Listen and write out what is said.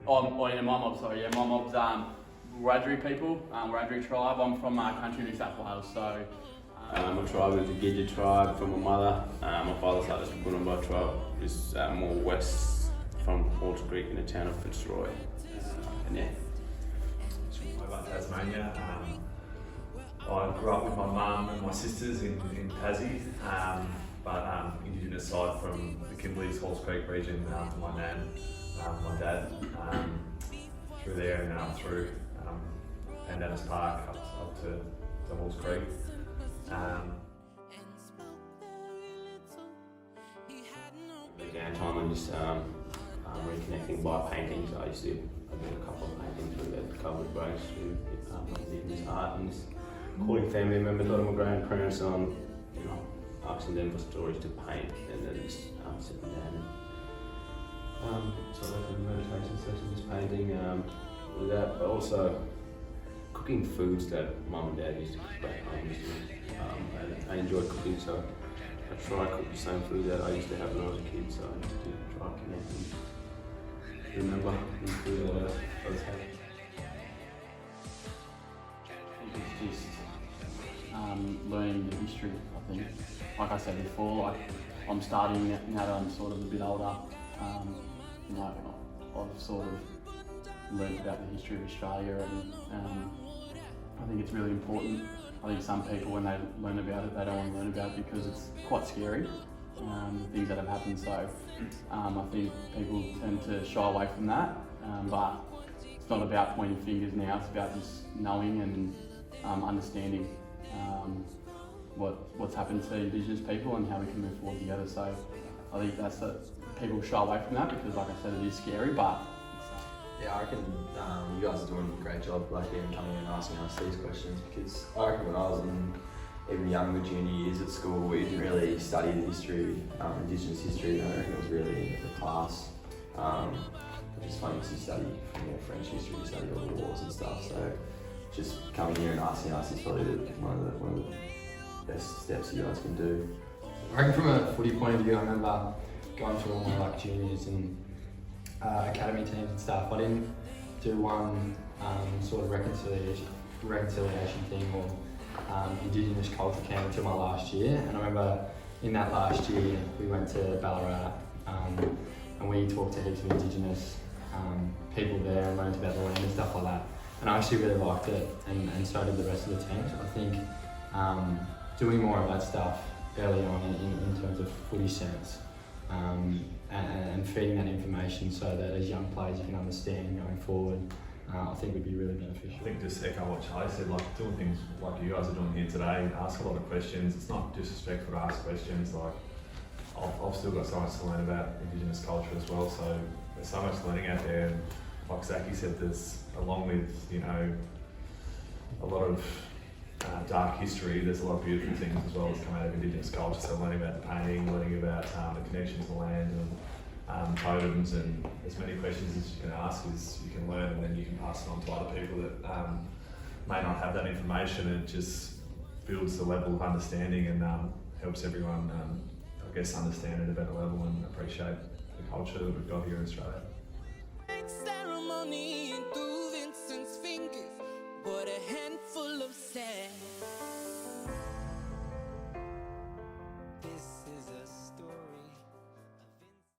My mob, sorry, yeah, my mob's Wiradjuri people, Wiradjuri tribe. I'm from country New South Wales, so. My tribe is the Gidja tribe from my mother. My father's side is the Bunamba tribe, which is more west from Halls Creek in the town of Fitzroy. And yeah. I'm about Tasmania. I grew up with my mum and my sisters in Tassie, but Indigenous side from the Kimberleys, Halls Creek region, my nan, my dad, through there and then through Pandanus Park up to Halls Creek. Began time and just reconnecting by painting. So I did a couple of paintings with the covered breaks with Indigenous art and just calling family members, a lot of my grandparents on, asking them for stories to paint and then just sitting down and so like a meditation session, just painting with that, but also cooking foods that mum and dad used to cook back home. And I enjoy cooking, so I try to cook the same food that I used to have when I was a kid, so I used to try to connect and remember the food that I was having. It's just learning the history, I think. Like I said before, I'm starting now that I'm sort of a bit older. I've sort of learned about the history of Australia, and I think it's really important. I think some people, when they learn about it, they don't want to learn about it because it's quite scary, the things that have happened. So I think people tend to shy away from that, but it's not about pointing fingers now, it's about just knowing and understanding what's happened to Indigenous people and how we can move forward together. So I think that's that people shy away from that because, like I said, it is scary, but yeah, I reckon you guys are doing a great job, like even coming in and asking us these questions, because I reckon when I was in even younger junior years at school, we didn't really study the history, Indigenous history. I reckon it was really in the class. It's funny because you study French history, you study all the wars and stuff. So just coming here and asking us is probably one of the best steps you guys can do. I reckon from a footy point of view, I remember going through all my juniors and academy teams and stuff. I didn't do one sort of reconciliation thing or Indigenous culture camp until my last year. And I remember in that last year we went to Ballarat and we talked to heaps of Indigenous people there and learned about the land and stuff like that. And I actually really liked it, and so did the rest of the team. So I think doing more of that stuff early on in terms of footy sense and feeding that information so that as young players you can understand going forward, I think would be really beneficial. I think just echo what Charlie said, like doing things like you guys are doing here today, ask a lot of questions. It's not disrespectful to ask questions. Like I've still got so much to learn about Indigenous culture as well, so there's so much learning out there. And like Zachy said, there's, along with a lot of dark history, there's a lot of beautiful things as well that come out of Indigenous culture. So learning about the painting, learning about the connections to land and totems, and as many questions as you can ask as you can learn, and then you can pass it on to other people that may not have that information. It just builds the level of understanding and helps everyone, I guess, understand at a better level and appreciate the culture that we've got here in Australia. Ceremony.